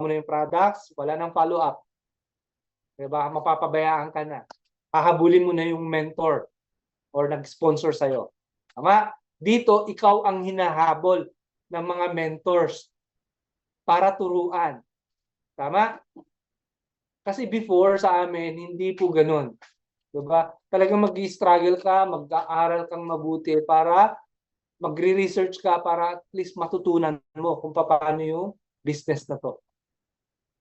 mo na yung products, wala nang follow-up. Diba? Mapapabayaan ka na. Hahabulin mo na yung mentor or nag-sponsor sa'yo. Tama? Dito, ikaw ang hinahabol ng mga mentors para turuan. Tama? Kasi before sa amin, hindi po ganun. Diba? Talagang mag-struggle ka, mag-aaral kang mabuti para magre-research ka para at least matutunan mo kung paano yung business na to,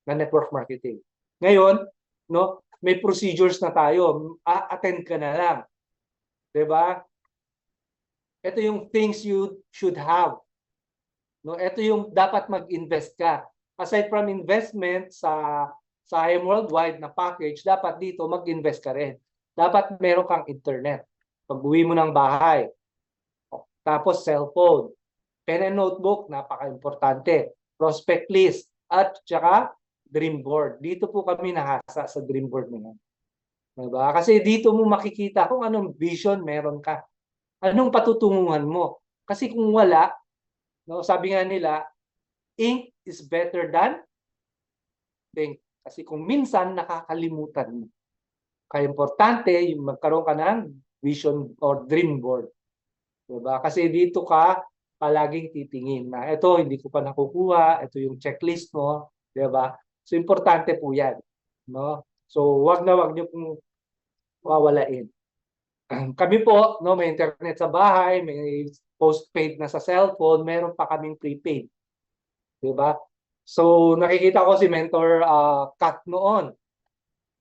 na network marketing. Ngayon, no, may procedures na tayo. Attend ka na lang. Diba? Ito yung things you should have. No, ito yung dapat mag-invest ka. Aside from investment sa IM Worldwide na package, dapat dito mag-invest ka rin. Dapat meron kang internet. Pag-uwi mo ng bahay. Tapos cellphone. Pen and notebook, napaka-importante. Prospect list. At saka dream board. Dito po kami nahasa sa dream board na yan. Diba? Kasi dito mo makikita kung anong vision meron ka. Anong patutunguhan mo. Kasi kung wala, no, sabi nga nila, ink is better than think. Kasi kung minsan nakakalimutan mo. Kaya importante yung magkaroon ka ng vision or dream board. Diba? Kasi dito ka palaging titingin na ito hindi ko pa nakukuha, ito yung checklist mo, diba? So importante po 'yan, no? So wag niyo pong wawalain. Kami po, no, may internet sa bahay, may postpaid na sa cellphone, meron pa kaming prepaid. Diba? So nakikita ko si Mentor Kat noon.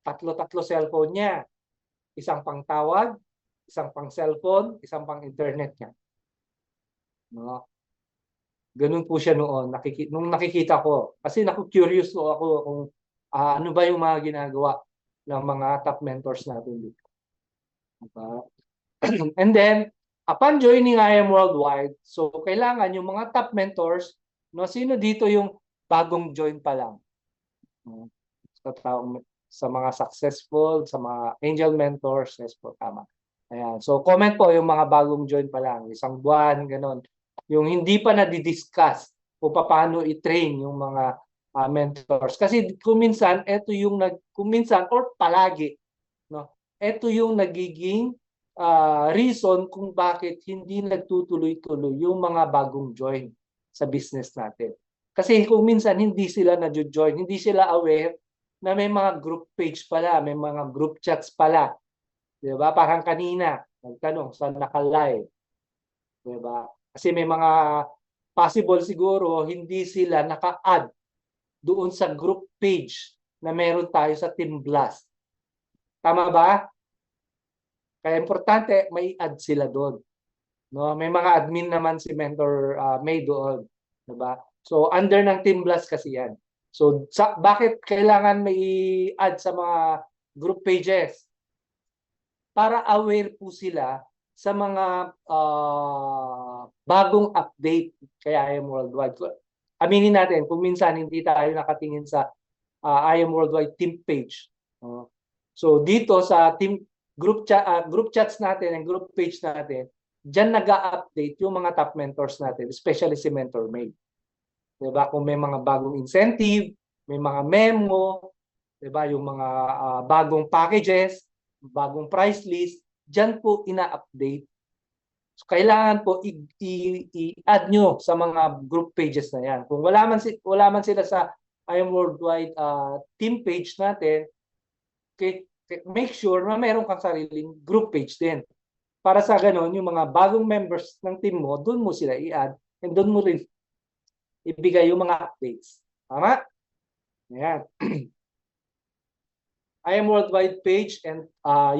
Tatlo cellphone niya. Isang pang tawag, isang pang cellphone, isang pang internet niya. No? Ganun po siya noon. Nung nakikita ko. Kasi curious ako kung ano ba yung mga ginagawa ng mga top mentors natin dito. Diba? And then, upon joining IM Worldwide, so kailangan yung mga top mentors, no, sino dito yung bagong join pa lang? Sa mga successful, sa mga angel mentors, yes po, tama. Ayan. So, comment po yung mga bagong join pa lang, isang buwan, gano'n. Yung hindi pa na-discuss kung paano i-train yung mga mentors. Kasi kung minsan, kung minsan, or palagi, no, ito yung nagiging reason kung bakit hindi nagtutuloy-tuloy yung mga bagong join sa business natin. Kasi kung minsan hindi sila na-join, hindi sila aware na may mga group page pala, may mga group chats pala. 'Di ba? Parang kanina, nagtanong sa naka-live. 'Di ba? Kasi may mga possible siguro hindi sila naka-add doon sa group page na meron tayo sa Team Blast. Tama ba? Kaya importante may add sila doon. No, may mga admin naman si Mentor May doon, 'di ba? So under ng Team Blast kasi 'yan. So bakit kailangan may add sa mga group pages? Para aware po sila sa mga bagong update kaya IM Worldwide. Aminin natin kung minsan hindi tayo nakatingin sa IM Worldwide team page. So dito sa team group chats natin and group page natin, diyan nag-a-update yung mga top mentors natin, especially si Mentor May. 'Di ba? Kung may mga bagong incentive, may mga memo, 'di ba, yung mga bagong packages, bagong price list, diyan po ina-update. So, kailangan po i-add nyo sa mga group pages na yan. Kung wala man sila sa IM Worldwide team page natin, make sure na meron kang sariling group page din. Para sa ganon, yung mga bagong members ng team mo, doon mo sila i-add and doon mo rin ibigay yung mga updates. Tama? Ayan. IM Worldwide page and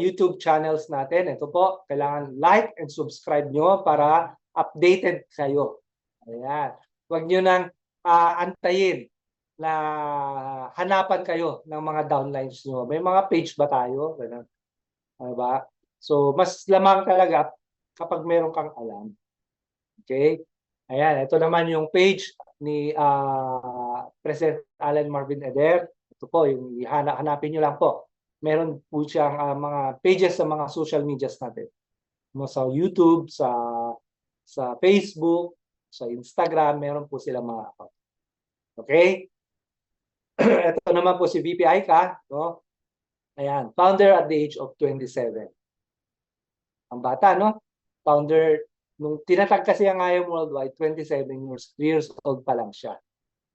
YouTube channels natin. Ito po, kailangan like and subscribe nyo para updated kayo. Ayan. Huwag nyo nang antayin na hanapan kayo ng mga downlines nyo. May mga page ba tayo? Diba? So, mas lamang talaga kapag meron kang alam. Okay? Ayan, ito naman yung page ni President Alan Marvin Eder. Ito po, yung hanapin nyo lang po. Meron po siyang mga pages sa mga social medias natin. Sa YouTube, sa Facebook, sa Instagram, meron po sila mga account. Okay? Ito naman po si VP Aika, no? Ayan, founder at the age of 27. Ang bata, no? Founder, nung tinatag kasi ang IAM Worldwide, 27 years old pa lang siya.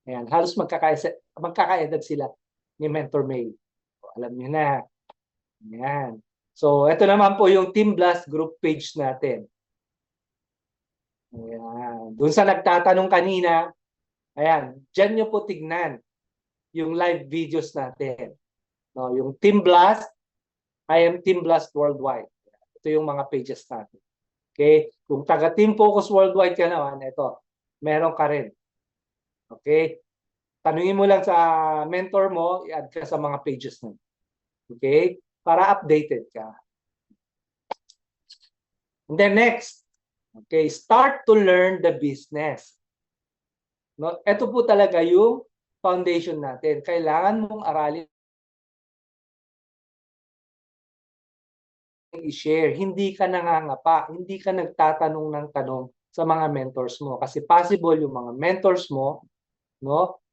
Ayan, halos magkakaedad sila ni Mentor May. Alam niyo na. Ayan. So, ito naman po yung Team Blast group page natin. Ayan. Doon sa nagtatanong kanina, ayan, dyan nyo po tignan yung live videos natin. No, yung Team Blast, I am Team Blast Worldwide. Ito yung mga pages natin. Okay? Kung taga Team Focus Worldwide ka naman, ito, meron ka rin. Okay? Tanungin mo lang sa mentor mo, i-add ka sa mga pages na. Okay? Para updated ka. And then next, okay, start to learn the business. No, ito po talaga yung foundation natin. Kailangan mong aralin i-share. Hindi ka nangangapa, hindi ka nagtatanong ng tanong sa mga mentors mo. Kasi possible yung mga mentors mo, no,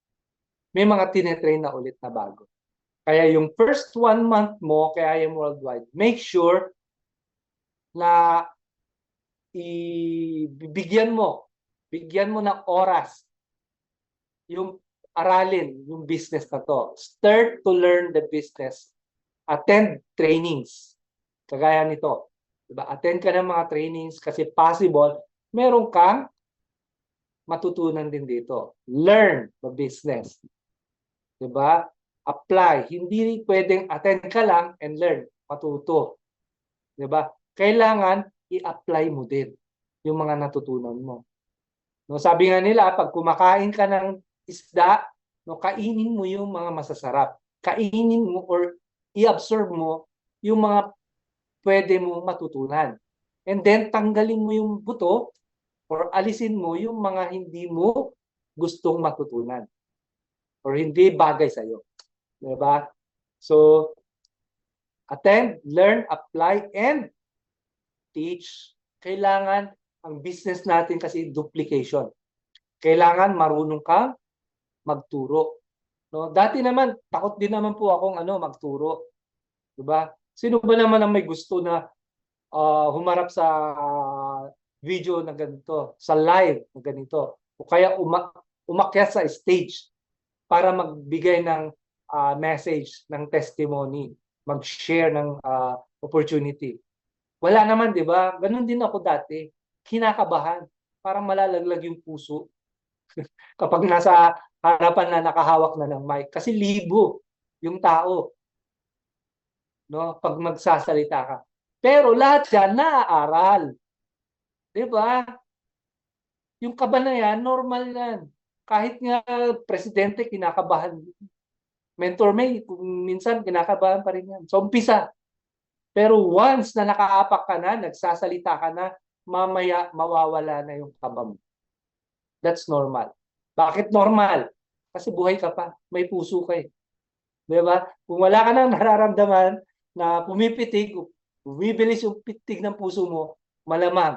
may mga tinetrain na ulit na bago. Kaya yung first 1 month mo kaya IAM Worldwide, make sure na bigyan mo ng oras yung aralin yung business na to. Start to learn the business. Attend trainings. Kagaya nito. Diba? Attend ka ng mga trainings kasi possible meron kang matutunan din dito. Learn the business. Diba? Apply. Hindi pwedeng attend ka lang and learn. Matuto. Diba? Kailangan i-apply mo din yung mga natutunan mo. No, sabi nga nila, pag kumakain ka ng isda, no, kainin mo yung mga masasarap. Kainin mo or i-absorb mo yung mga pwede mo matutunan. And then, tanggalin mo yung buto or alisin mo yung mga hindi mo gustong matutunan or hindi bagay sa'yo. Diba? So, attend, learn, apply, and teach. Kailangan ang business natin kasi duplication. Kailangan marunong kang magturo. No, dati naman takot din naman po akong magturo. 'Di ba? Sino ba naman ang may gusto na humarap sa video na ganito, sa live na ganito, o kaya umakyat sa stage para magbigay ng message, ng testimony, mag-share ng opportunity. Wala naman, 'di ba? Ganun din ako dati. Kinakabahan, parang malalaglag yung puso kapag nasa harapan na nakahawak na ng mic kasi libo yung tao, no, pag magsasalita ka. Pero lahat 'yan naaaral. 'Di ba? Yung kaba na 'yan, normal 'yan. Kahit nga presidente kinakabahan. Mentor May, kung minsan kinakabahan pa rin 'yan. So umpisa. Pero once na nakaapak ka na, nagsasalita ka na, mamaya mawawala na yung kaba mo. That's normal. Bakit normal? Kasi buhay ka pa. May puso ka eh. Di ba? Kung wala ka nang nararamdaman na pumipitig, bumibilis yung pitig ng puso mo, malamang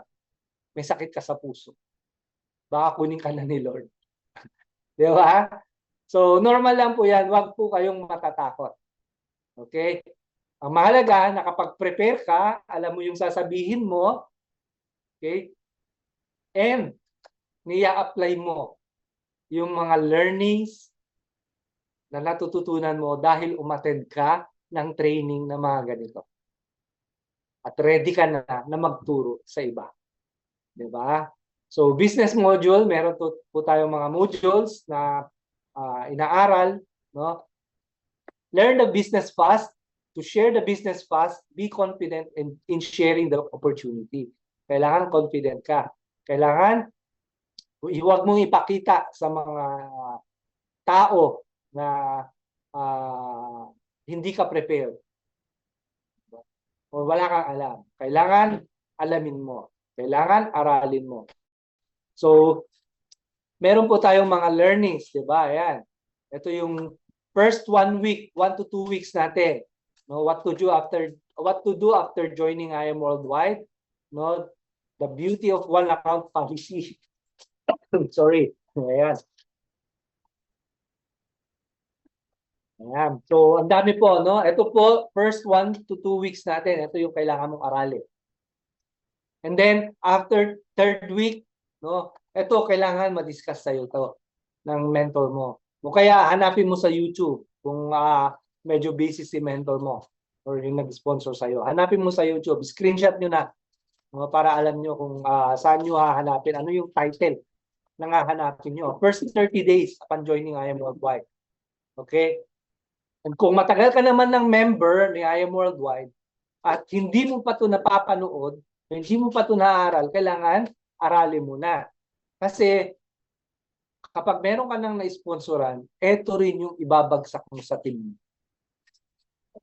may sakit ka sa puso. Baka kunin ka na ni Lord. Di ba? So, normal lang po yan. Huwag po kayong matatakot. Okay? Ang mahalaga, nakapag-prepare ka, alam mo yung sasabihin mo, okay? And, niya-apply mo yung mga learnings na natututunan mo dahil umattend ka ng training na mga ganito. At ready ka na magturo sa iba. Diba? So, business module, meron po tayong mga modules na inaaral. No? Learn the business fast. To share the business fast, be confident in sharing the opportunity. Kailangan confident ka. Kailangan huwag mong ipakita sa mga tao na hindi ka prepared. O wala kang alam. Kailangan alamin mo. Kailangan aralin mo. So, meron po tayong mga learnings, di ba? Ayan. Ito yung first 1 week, 1 to 2 weeks natin. No, what to do after joining IAM Worldwide. No, the beauty of one account policy. Sorry. Ayan. Ayan. So, ang dami po, no? Ito po, first 1 to 2 weeks natin. Ito yung kailangan mong aralin. And then, after third week, no? Ito, kailangan ma-discuss sa'yo to ng mentor mo. O kaya, hanapin mo sa YouTube kung medyo busy si mentor mo or yung nag-sponsor sa'yo. Hanapin mo sa YouTube. Screenshot nyo na, no? Para alam nyo kung saan nyo hahanapin. Ano yung title na hahanapin nyo. First 30 days upon joining I Am Worldwide. Okay? And kung matagal ka naman ng member ni I Am Worldwide at hindi mo pa ito napapanood, hindi mo pa ito naaaral, kailangan aralin mo na. Kasi kapag meron ka nang na-sponsoran, ito rin yung ibabagsak mo sa team.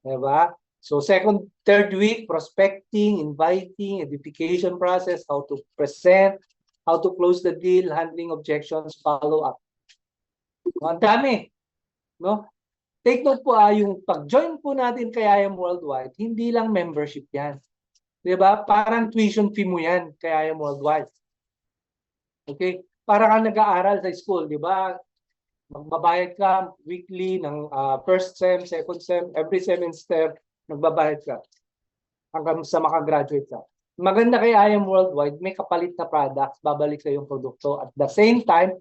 Diba? So third week, prospecting, inviting, edification process, how to present, how to close the deal, handling objections, follow up. Ang dami. No? Take note po yung pag-join po natin kay I Am Worldwide, hindi lang membership yan. Diba? Parang tuition fee mo yan kay I Am Worldwide. Okay? Para ka nag-aaral sa school, di ba? Magbabayad ka weekly ng first sem, second sem, every semester, nagbabayad ka hanggang sa makagraduate ka. Maganda kay I Am Worldwide, may kapalit na products, babalik sa yung produkto. At the same time,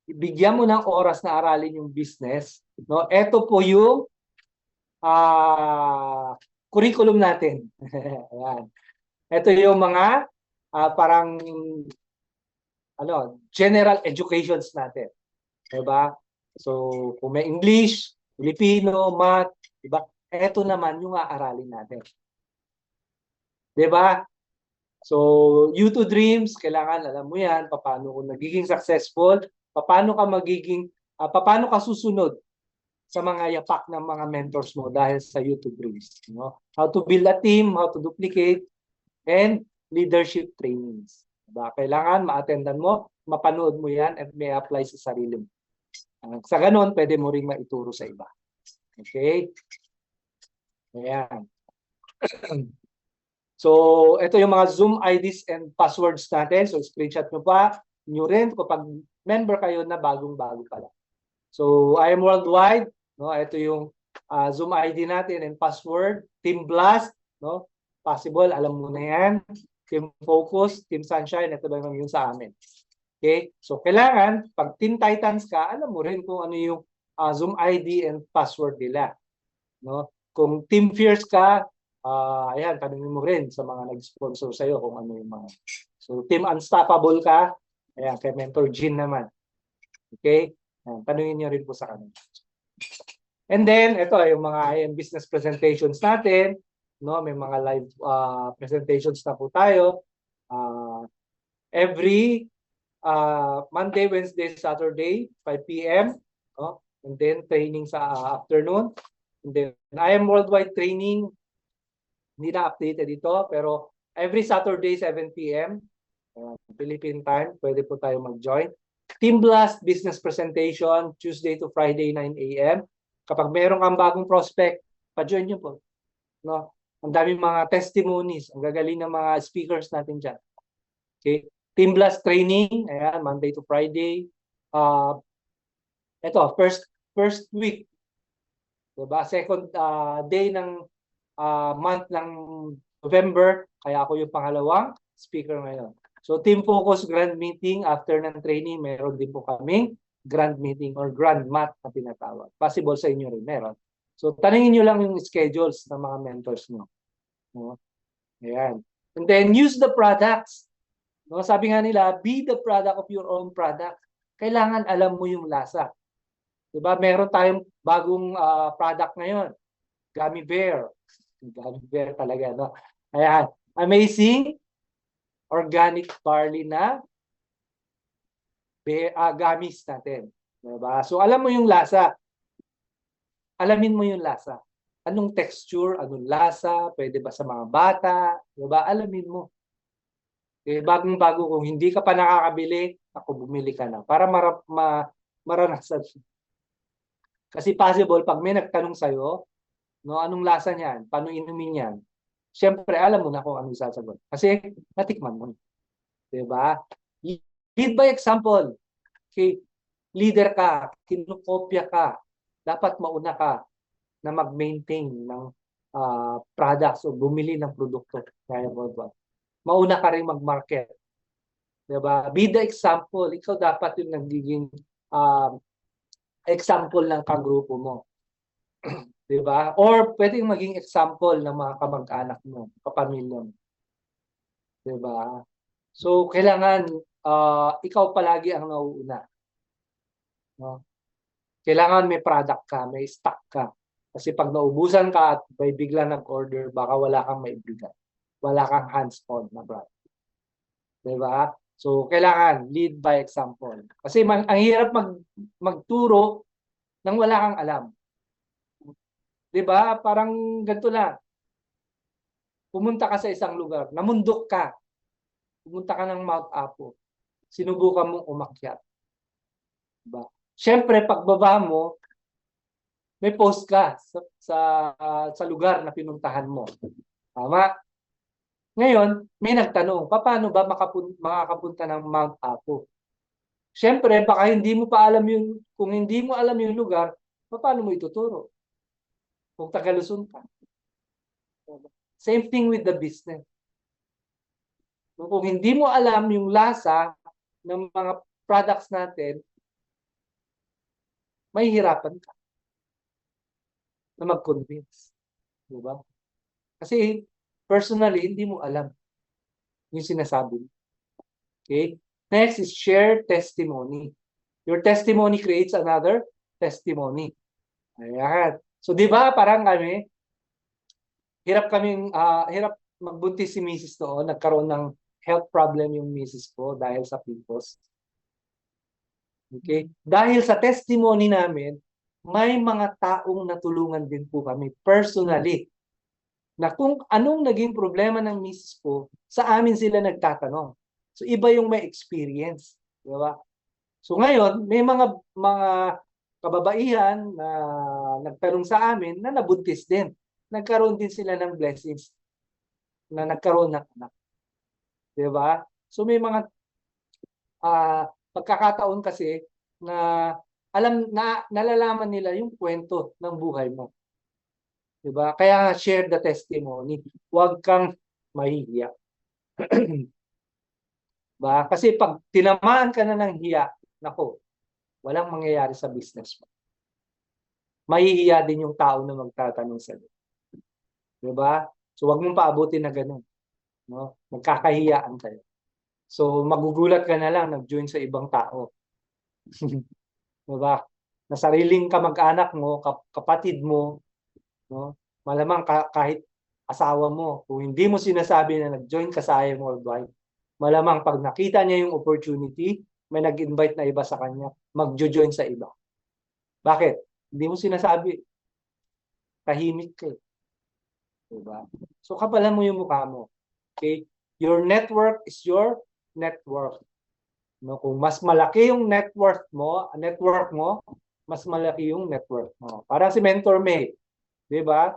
ibigyan mo ng oras na aralin yung business. No? Ito po yung curriculum natin. Ayan. Ito yung mga parang general educations natin. Diba? So, kung may English, Filipino, Math, diba? Ito naman yung aaralin natin. Diba? So, U2 Dreams, kailangan alam mo yan, paano kung nagiging successful, paano ka susunod sa mga yapak ng mga mentors mo dahil sa U2 Dreams. How to build a team, how to duplicate, and leadership trainings. Diba? Kailangan ma-attendan mo, mapanood mo yan, at may apply sa sarili mo. Sa ganon, pwede mo ring maituro sa iba. Okay? Ayan. So, ito yung mga Zoom IDs and passwords natin. So, screenshot nyo pa. Nyo rin kapag member kayo na bagong-bago pala. So, I Am Worldwide. No? Ito yung Zoom ID natin and password. Team Blast. No? Possible, alam mo na yan. Team Focus, Team Sunshine. Ito ba yung sa amin. Okay? So, kailangan, pag Team Titans ka, alam mo rin kung ano yung Zoom ID and password nila. No? Kung Team Fierce ka, ayan, tanungin mo rin sa mga nag-sponsor sa'yo kung ano yung mga. So, Team Unstoppable ka, ayan, kay Mentor Jean naman. Okay? Ayan, tanungin nyo rin po sa kanila. And then, ito yung mga IM business presentations natin. No? May mga live presentations na po tayo. Every Monday, Wednesday, Saturday, 5 p.m. No? And then training sa afternoon. And then I Am Worldwide training. Hindi na updated dito, pero every Saturday, 7 p.m. Philippine time, pwede po tayo mag-join. Team Blast Business Presentation, Tuesday to Friday, 9 a.m. Kapag meron kang bagong prospect, pa-join nyo po. No? Ang daming mga testimonies, ang gagaling ng mga speakers natin dyan. Okay? Team Blast training, ayan, Monday to Friday. Ito, first week. Diba? Second day ng month ng November, kaya ako yung pangalawang speaker ngayon. So, Team Focus Grand Meeting, after ng training, meron din po kaming Grand Meeting or Grand Mat na tinatawag. Possible sa inyo rin, meron. So, tanungin nyo lang yung schedules ng mga mentors nyo. No? Ayan. And then, use the products. No, sabi nga nila, be the product of your own product. Kailangan alam mo yung lasa. Diba? Meron tayong bagong product ngayon. Gummy Bear. Gummy Bear talaga, no? Ayan. Amazing organic barley na gummies natin. Diba? So, alam mo yung lasa. Alamin mo yung lasa. Anong texture, anong lasa, pwede ba sa mga bata, diba? Alamin mo. Bagong-bago kung hindi ka pa nakakabili, ako bumili ka na para maranasan. Kasi possible pag may nagtanong sa'yo, no, anong lasa niyan, paano inumin yan, siyempre alam mo na kung anong sasagot. Kasi natikman mo. Diba? Lead by example. Okay. Leader ka, kinukopya ka. dapat mauna ka na mag-maintain ng products o bumili ng produkto kaya worldwide. Mauna ka rin mag-market. Diba? Be the example. Ikaw dapat yung nagiging example ng kagrupo mo. Diba? Or pwedeng maging example ng mga kamag-anak mo, kapamilya mo. Diba? So, kailangan ikaw palagi ang nauuna. No? Kailangan may product ka, may stock ka. Kasi pag naubusan ka at may bigla nag-order, baka wala kang maibigay. Wala kang hands-on na product. Diba? So, kailangan lead by example. Kasi ang hirap magturo nang wala kang alam. Diba? Parang ganito lang. Pumunta ka sa isang lugar, namundok ka. Pumunta ka ng Mount Apo. Sinubukan mong umakyat. Diba? Siyempre, pagbaba mo, may post ka sa lugar na pinuntahan mo. Tama? Ngayon, may nagtanong, paano ba makakapunta ng Mount Apo? Siyempre, baka hindi mo pa alam yung, kung hindi mo alam yung lugar, paano mo ituturo? Kung taga-Luzon ka. Same thing with the business. Kung hindi mo alam yung lasa ng mga products natin, may hirapan ka na mag-convince. Diba? Kasi personally, hindi mo alam yung sinasabi mo. Okay? Next is share testimony. Your testimony creates another testimony. Ayan. So, di ba, parang kami, hirap magbuntis si Mrs. noon, nagkaroon ng health problem yung Mrs. ko dahil sa PCOS. Okay? Dahil sa testimony namin, may mga taong natulungan din po kami personally na kung anong naging problema ng Mrs. ko, sa amin sila nagtatanong. So, iba yung may experience. Di ba? So, ngayon, may mga kababaihan na nagtanong sa amin na nabuntis din. Nagkaroon din sila ng blessings na nagkaroon ng anak. Di ba? So, may mga pagkakataon kasi na nalalaman nila yung kwento ng buhay mo. Diba? Kaya share the testimony. Huwag kang mahihiya. Diba? Kasi pag tinamaan ka na ng hiya, nako, walang mangyayari sa business mo. Mahihiya din yung tao na magtatanong sa iyo. Diba? So huwag mong paabutin na ganun. No? Magkakahiyaan kayo. So magugulat ka na lang nag-join sa ibang tao. Diba? Na sariling kamag-anak mo, kapatid mo, no? Malamang kahit asawa mo, kung hindi mo sinasabi na nag-join ka sa IM Worldwide, malamang pag nakita niya yung opportunity, may nag-invite na iba sa kanya, mag-join sa iba. Bakit? Hindi mo sinasabi. Tahimik ka. Diba? So kapalan mo yung mukha mo. Okay? Your network is your net worth. No, kung mas malaki yung net worth mo, mas malaki yung net worth mo. Parang si Mentor May, 'di ba?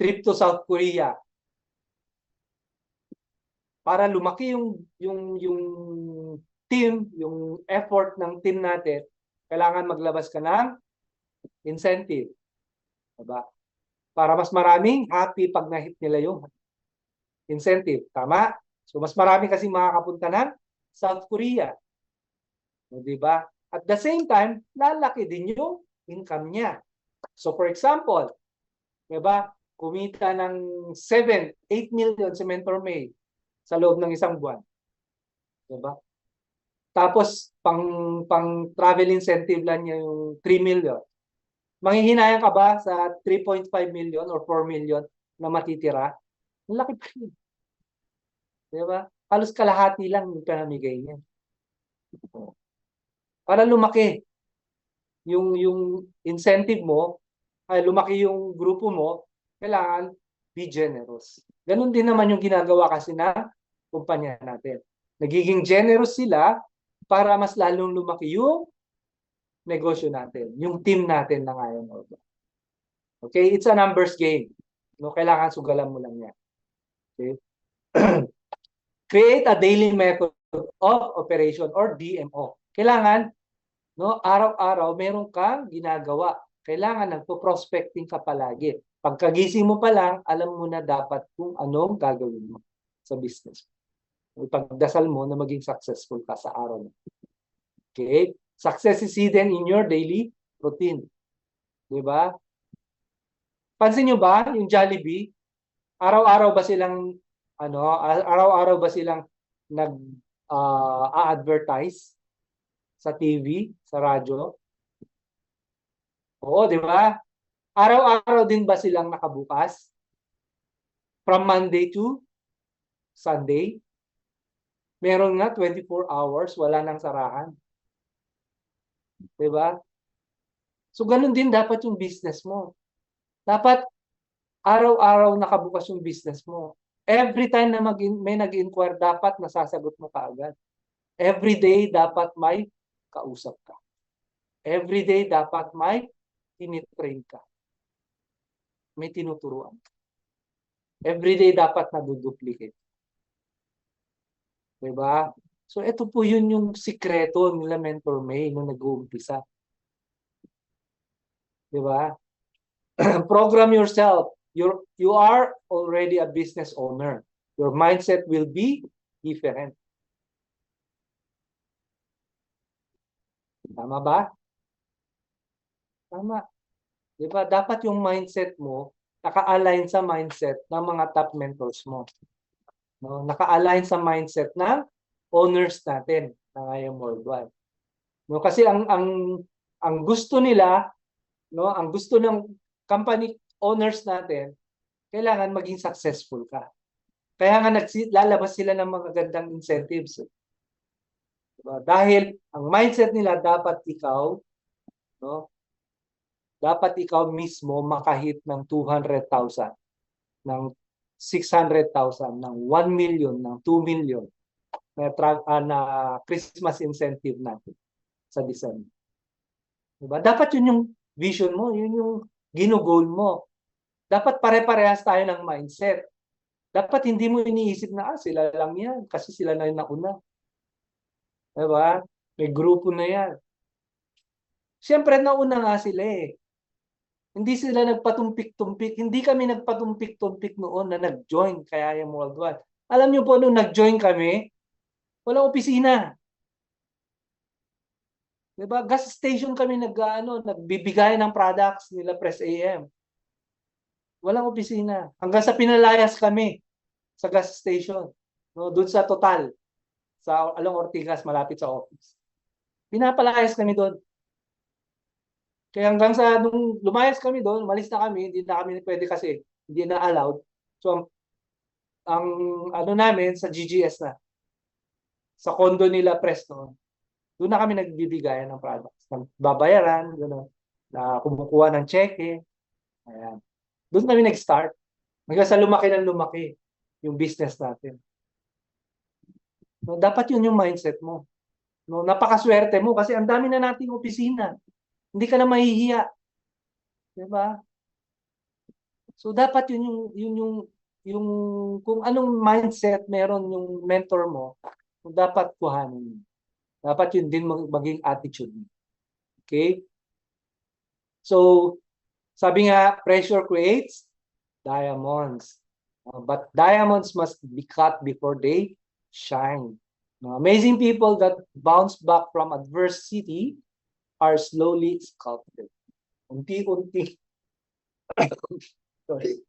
Trip to South Korea. Para lumaki yung team, yung effort ng team natin, kailangan maglabas ka ng incentive. 'Di ba? Para mas maraming happy pag na-hit nila yung incentive. Tama? So mas marami kasi makakapunta ng South Korea. Di ba? At the same time, lalaki din yung income niya. So for example, di ba, kumita ng 7, 8 million si Mentor May sa loob ng isang buwan. Di ba? Tapos pang travel incentive lang niya yung 3 million. Manghihinayang ka ba sa 3.5 million or 4 million na matitira? Ang laki pa rin. Diba? Halos kalahati lang yung pinamigay niya. Para lumaki yung incentive mo, ay lumaki yung grupo mo, kailangan be generous. Ganun din naman yung ginagawa kasi na kumpanya natin. Nagiging generous sila para mas lalong lumaki yung negosyo natin, yung team natin na ngayon. Okay? It's a numbers game. No, kailangan sugalan mo lang yan. Okay? Create a daily method of operation or DMO. Kailangan No? Araw-araw, meron kang ginagawa. Kailangan nagpo-prospecting ka palagi. Pagkagising mo pa lang, alam mo na dapat kung anong gagawin mo sa business. Ipagdasal mo na maging successful ka sa araw na. Okay? Success is hidden in your daily routine. Di ba? Pansin nyo ba yung Jollibee? Araw-araw ba silang araw-araw ba silang nag-a-advertise sa TV, sa radyo? Oo, di ba? Araw-araw din ba silang nakabukas? From Monday to Sunday? Meron nga 24 hours, wala nang sarahan. Di ba? So, ganun din dapat yung business mo. Dapat araw-araw nakabukas yung business mo. Every time na may nag-inquire, dapat nasasagot mo kaagad. Every day, dapat may kausap ka. Every day, dapat may tinitrain ka. May tinuturuan ka. Every day, dapat naduduplicate. Diba? So, ito po yun yung sikreto nila Mentor May nung nag-uumpisa. Diba? Program yourself. You are already a business owner. Your mindset will be different. Tama ba? Tama. Diba? Dapat yung mindset mo naka-align sa mindset ng mga top mentors mo. No? Naka-align sa mindset ng owners natin ng IM Worldwide. No? Kasi ang gusto nila, no, ang gusto ng company owners natin, kailangan maging successful ka. Kaya nga lalabas sila ng mga gandang incentives. Diba? Dahil ang mindset nila dapat ikaw, no, dapat ikaw mismo makahit ng 200,000, ng 600,000, ng 1 million, ng 2 million na Christmas incentive natin sa December. Diba? Dapat yun yung vision mo, yun yung ginugol mo. Dapat pare-parehas tayo ng mindset. Dapat hindi mo iniisip na sila lang yan kasi sila na yung nauna. Diba? May grupo na yan. Siyempre nauna nga sila eh. Hindi sila nagpatumpik-tumpik. Hindi kami nagpatumpik-tumpik noon na nag-join kaya yung Worldwide. Alam niyo po, nung nag-join kami, walang opisina. Diba? Gas station kami nagbibigay ng products nila Press AM. Walang opisina. Hanggang sa pinalayas kami sa gas station. No, doon sa Total. Sa Along Ortigas, malapit sa office. Pinapalayas kami doon. Kaya hanggang sa nung lumayas kami doon, umalis na kami, hindi na kami pwede kasi hindi na allowed. So ang namin sa GGS na. Sa condo nila Presto. Doon na kami nagbibigay ng products. Babayaran, gano'n, na kumukuha ng cheque. Ayan. Doon kami nag-start. Hanggang sa lumaki ng lumaki yung business natin. No, dapat yun yung mindset mo. No, napakaswerte mo kasi ang dami na nating opisina. Hindi ka na mahihiya. Diba? So dapat yung kung anong mindset meron yung mentor mo, dapat kuhanin. Dapat yun din maging attitude. Okay? So sabi nga, pressure creates diamonds. But diamonds must be cut before they shine. Amazing people that bounce back from adversity are slowly sculpted. Unti-unti. Sorry.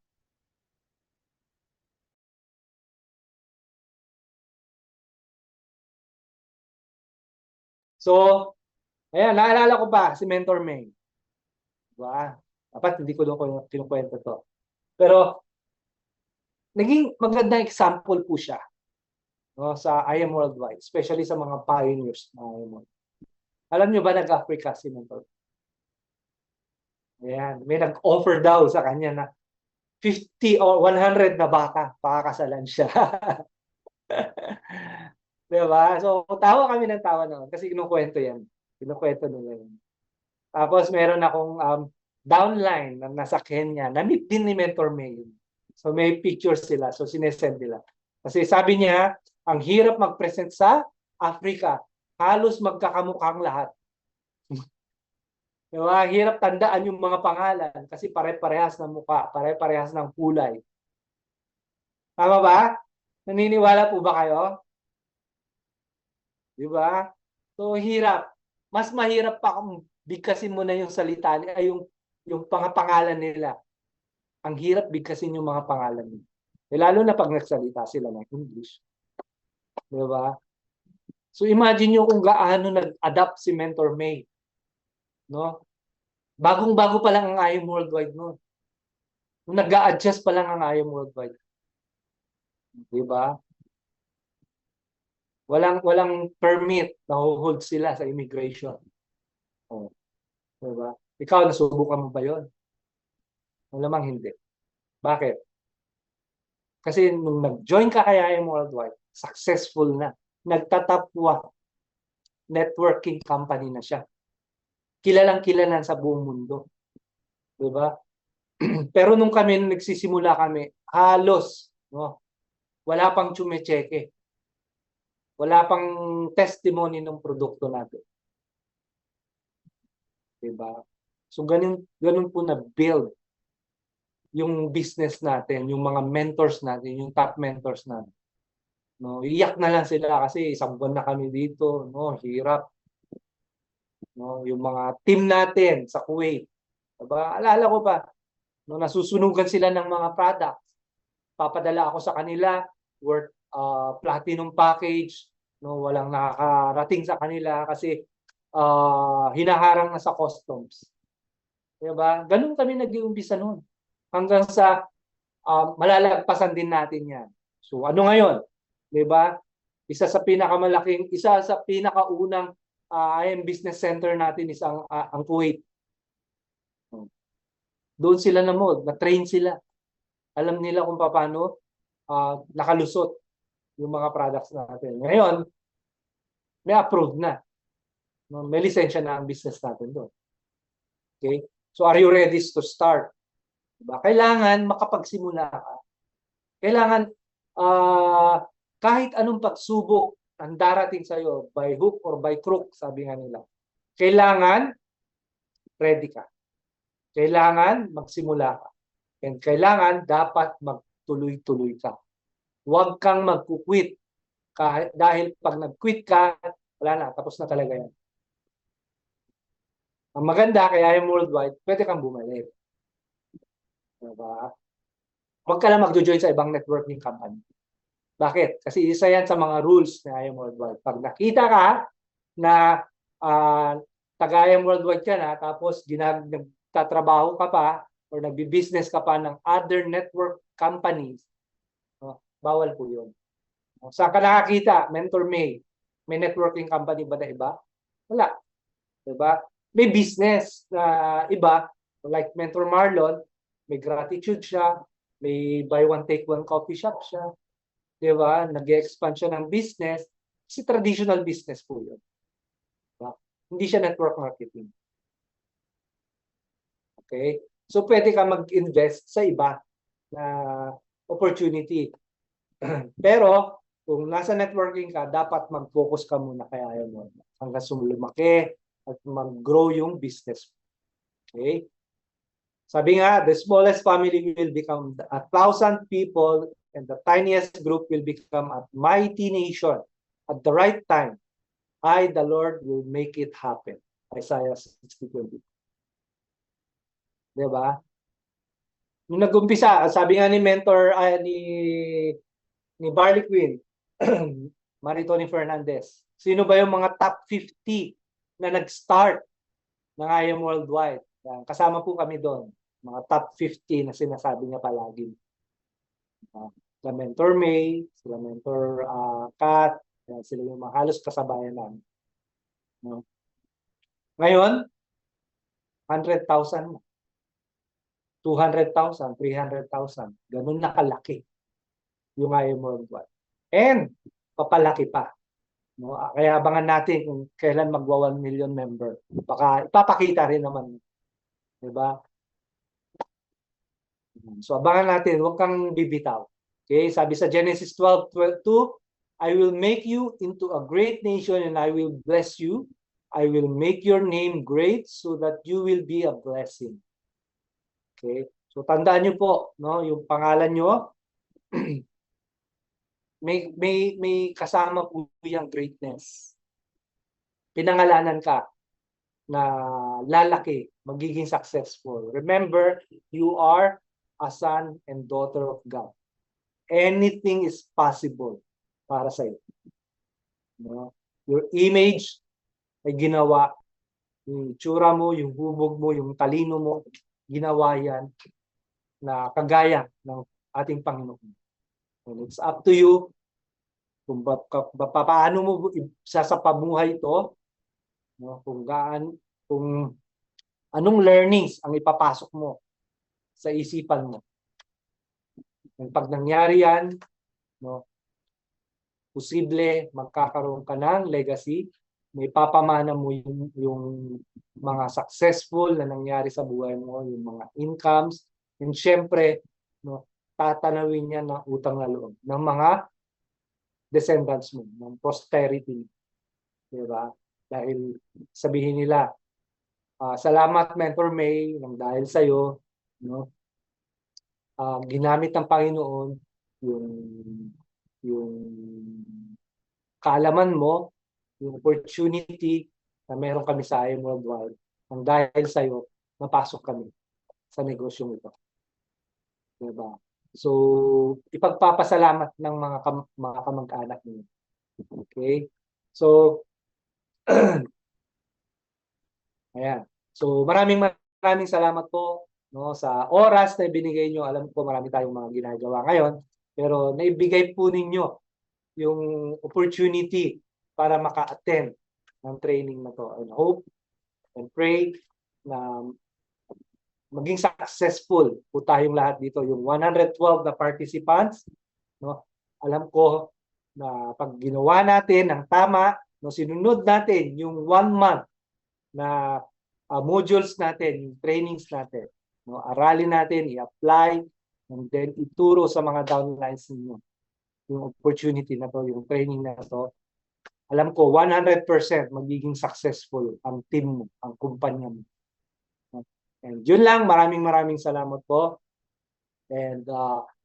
So, ayan, naalala ko pa si Mentor May. Diba? Dapat hindi ko doon kinukwento to. Pero, naging magandang example po siya, no, sa IM Worldwide, especially sa mga pioneers na IM Worldwide. Alam nyo ba nag-Africa si Mentor? Ayan, may nag-offer daw sa kanya na 50 or 100 na baka, pakakasalan siya. Diba? So, tawa kami ng tawa noon kasi kinukwento yan. Kinukwento nila yan. Tapos, meron akong downline na nasa Kenya. Na-meet din ni Mentor May. So, may pictures sila. So, sinesend nila. Kasi sabi niya, ang hirap mag-present sa Africa. Halos magkakamukhang lahat. Diba? Hirap tandaan yung mga pangalan kasi pare-parehas ng mukha, pare-parehas ng kulay. Tama ba? Naniniwala po ba kayo? Di ba? So, hirap. Mas mahirap pa kung bigkasin mo na yung salita, ay yung pangalan nila. Ang hirap bigkasin yung mga pangalan nila. Lalo na pag nagsalita sila ng English. Di ba? So, imagine nyo kung gaano nag-adapt si Mentor May. No? Bagong-bago pa lang ang IM Worldwide no. Nung nag-a-adjust pa lang ang IM Worldwide. Di ba? Walang permit na hold sila sa immigration. Oh, di ba? Ikaw, nasubukan mo ba 'yon? Malamang hindi. Bakit? Kasi nung nag-join ka kay IM Worldwide, successful na. Nagtatapwa. Networking company na siya. Kilalang-kilala sa buong mundo. Di ba? Pero nung nagsisimula kami, halos, no, wala pang tsumecheke. Wala pang testimony ng produkto natin. Diba? So ganun po na build yung business natin, yung mga mentors natin, yung top mentors natin. No, iyak na lang sila kasi isang buwan na kami dito, no, hirap. No, yung mga team natin sa Kuwait. Diba? Alala ko pa, no, nasusunugan sila ng mga products. Papadala ako sa kanila worth platinum package, no, walang nakakarating sa kanila kasi hinaharang na sa customs. Diba? Ganun kami nag-iumpisa noon. Hanggang sa malalagpasan din natin yan. So ano ngayon? Diba? Isa sa pinakaunang IM business center natin is ang Kuwait. Doon sila na-train sila. Alam nila kung paano nakalusot yung mga products natin. Ngayon, may approved na. May lisensya na ang business natin doon. Okay? So are you ready to start? Diba? Kailangan makapagsimula ka. Kailangan kahit anong pagsubok ang darating sa iyo, by hook or by crook, sabi nga nila. Kailangan ready ka. Kailangan magsimula ka. And kailangan dapat magtuloy-tuloy ka. Huwag kang magkukwit. Dahil pag nag-quit ka, wala na, tapos na talaga yan. Ang maganda, kaya yung worldwide, pwede kang bumalik. Diba? Huwag ka lang mag-join sa ibang networking company. Bakit? Kasi isa yan sa mga rules ng IM Worldwide. Pag nakita ka na taga-IM Worldwide ka na, tapos nagtatrabaho ka pa or nagbi-business ka pa ng other network companies, bawal po yun. Saan ka nakakita? Mentor May. May networking company ba na iba? Wala. Diba? May business na iba, like Mentor Marlon, may gratitude siya, may buy one take one coffee shop siya. Diba? Nag-expand siya ng business. Kasi traditional business po yun. Diba? Hindi siya network marketing. Okay? So pwede ka mag-invest sa iba na opportunity. Pero kung nasa networking ka, dapat mag-focus ka muna kaya ayaw mo hanggang lumaki at mag-grow yung business. Okay? Sabi nga, the smallest family will become 1,000 people and the tiniest group will become a mighty nation. At the right time, I, the Lord, will make it happen. Isaiah 60:20. Diba? Nung nag-umpisa, sabi nga ni mentor, ni Barley Quinn, Maritoni Fernandez, sino ba yung mga top 50 na nag-start ng IM Worldwide? Kasama po kami doon. Mga top 50 na sinasabi niya palagi. Sila Mentor May, sila Mentor Kat, sila yung mga halos kasabayan namin. No? Ngayon, 100,000 200,000, 300,000. Ganun na kalaki yung IM Worldwide. And papalaki pa. No? Kaya abangan natin kung kailan magwa 1 million member. Baka ipapakita rin naman. Diba? So abangan natin, huwag kang bibitaw. Okay, sabi sa Genesis 12:2, I will make you into a great nation and I will bless you. I will make your name great so that you will be a blessing. Okay? So tandaan niyo po, no, yung pangalan niyo may kasama po yung greatness. Pinangalanan ka na lalaki, magiging successful. Remember, you are a son and daughter of God. Anything is possible para sa iyo. No? Your image ay ginawa, yung itsura mo, yung hubog mo, yung talino mo, ginawa yan na kagaya ng ating Panginoon. And it's up to you kung paano mo sasapabuhay ito, no? Kung anong learnings ang ipapasok mo sa isipan mo. And pag nangyari yan, no, posible magkakaroon ka ng legacy, may papamana mo yung mga successful na nangyari sa buhay mo, yung mga incomes, and syempre, no, tatanawin niya ng utang na loob ng mga descendants mo, ng posterity. Diba? Dahil sabihin nila, salamat Mentor May, nang dahil sa'yo, no, ginamit ng Panginoon yung kaalaman mo, yung opportunity na meron kami sa IM Worldwide. Nang dahil sa'yo, napasok kami sa negosyong ito. Diba? So, ipagpapasalamat ng mga kamag-anak niyo. Okay? So, ayan. So, maraming salamat po, no, sa oras na ibinigay nyo. Alam ko marami tayong mga ginagawa ngayon, pero naibigay po ninyo yung opportunity para maka-attend ng training na to. And hope and pray na maging successful po tayong lahat dito. Yung 112 na participants, no, alam ko na pag ginawa natin ang tama, no, sinunod natin yung 1 month na modules natin, yung trainings natin, no, aralin natin, i-apply, and then ituro sa mga downlines ninyo yung opportunity na to, yung training na to. Alam ko 100% magiging successful ang team mo, ang kumpanya mo. And yun lang, maraming salamat po. And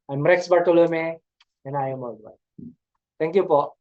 I'm Rex Bartolome, and I am Worldwide. Thank you po.